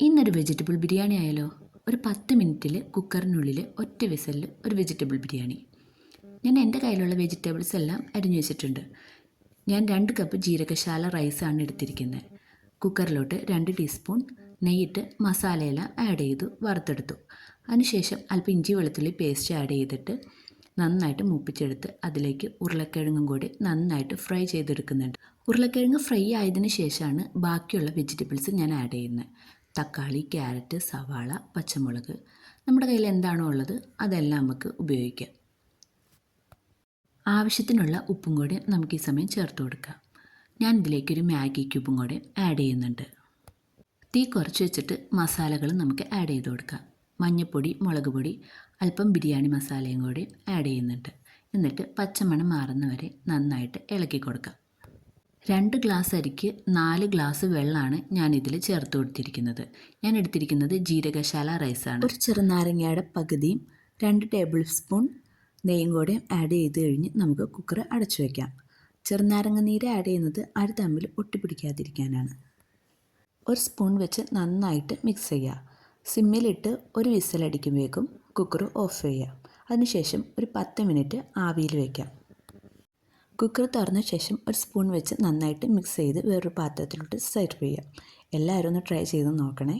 ഇന്നൊരു വെജിറ്റബിൾ ബിരിയാണി ആയാലോ? ഒരു 10 മിനിറ്റിൽ കുക്കറിനുള്ളിൽ ഒറ്റ വിസലിൽ ഒരു വെജിറ്റബിൾ ബിരിയാണി. ഞാൻ എൻ്റെ കയ്യിലുള്ള വെജിറ്റബിൾസ് എല്ലാം അരിഞ്ഞു വെച്ചിട്ടുണ്ട്. ഞാൻ 2 കപ്പ് ജീരകശാല റൈസാണ് എടുത്തിരിക്കുന്നത്. കുക്കറിലോട്ട് 2 ടീസ്പൂൺ നെയ്യിട്ട് മസാലയെല്ലാം ആഡ് ചെയ്തു വറുത്തെടുത്തു. അതിനുശേഷം അല്പം ഇഞ്ചി വെളുത്തുള്ളി പേസ്റ്റ് ആഡ് ചെയ്തിട്ട് നന്നായിട്ട് മൂപ്പിച്ചെടുത്ത് അതിലേക്ക് ഉരുളക്കിഴങ്ങും കൂടി നന്നായിട്ട് ഫ്രൈ ചെയ്തെടുക്കുന്നുണ്ട്. ഉരുളക്കിഴങ്ങ് ഫ്രൈ ആയതിനു ശേഷമാണ് ബാക്കിയുള്ള വെജിറ്റബിൾസ് ഞാൻ ആഡ് ചെയ്യുന്നത്. തക്കാളി, ക്യാരറ്റ്, സവാള, പച്ചമുളക്, നമ്മുടെ കയ്യിൽ എന്താണോ ഉള്ളത് അതെല്ലാം നമുക്ക് ഉപയോഗിക്കാം. ആവശ്യത്തിനുള്ള ഉപ്പും കൂടി നമുക്ക് ഈ സമയം ചേർത്ത് കൊടുക്കാം. ഞാൻ ഇതിലേക്കൊരു മാഗി ക്യൂബും കൂടി ആഡ് ചെയ്യുന്നുണ്ട്. തീ കുറച്ച് വെച്ചിട്ട് മസാലകൾ നമുക്ക് ആഡ് ചെയ്ത് കൊടുക്കാം. മഞ്ഞൾപ്പൊടി, മുളക് പൊടി, അല്പം ബിരിയാണി മസാലയും കൂടി ആഡ് ചെയ്യുന്നുണ്ട്. എന്നിട്ട് പച്ചമണം മാറുന്നവരെ നന്നായിട്ട് ഇളക്കി കൊടുക്കാം. 2 ഗ്ലാസ് അരിക്ക് 4 ഗ്ലാസ് വെള്ളമാണ് ഞാനിതിൽ ചേർത്ത് കൊടുത്തിരിക്കുന്നത്. ഞാൻ എടുത്തിരിക്കുന്നത് ജീരകശാല റൈസാണ്. ഒരു ചെറുനാരങ്ങയുടെ പകുതിയും 2 ടേബിൾ സ്പൂൺ നെയ്യും കൂടെ ആഡ് ചെയ്ത് കഴിഞ്ഞ് നമുക്ക് കുക്കർ അടച്ചു വയ്ക്കാം. ചെറുനാരങ്ങ നീര് ആഡ് ചെയ്യുന്നത് അരി തമ്മിൽ ഒട്ടിപ്പിടിക്കാതിരിക്കാനാണ്. ഒരു സ്പൂൺ വെച്ച് നന്നായിട്ട് മിക്സ് ചെയ്യുക. സിമ്മിലിട്ട് ഒരു വിസിലടിക്കുമ്പോഴേക്കും കുക്കർ ഓഫ് ചെയ്യുക. അതിനുശേഷം ഒരു 10 മിനിറ്റ് ആവിയിൽ വയ്ക്കാം. കുക്കർ തുറന്ന ശേഷം ഒരു സ്പൂൺ വെച്ച് നന്നായിട്ട് മിക്സ് ചെയ്ത് വേറൊരു പാത്രത്തിലോട്ട് സെർവ് ചെയ്യാം. എല്ലാവരും ഒന്ന് ട്രൈ ചെയ്ത് നോക്കണേ.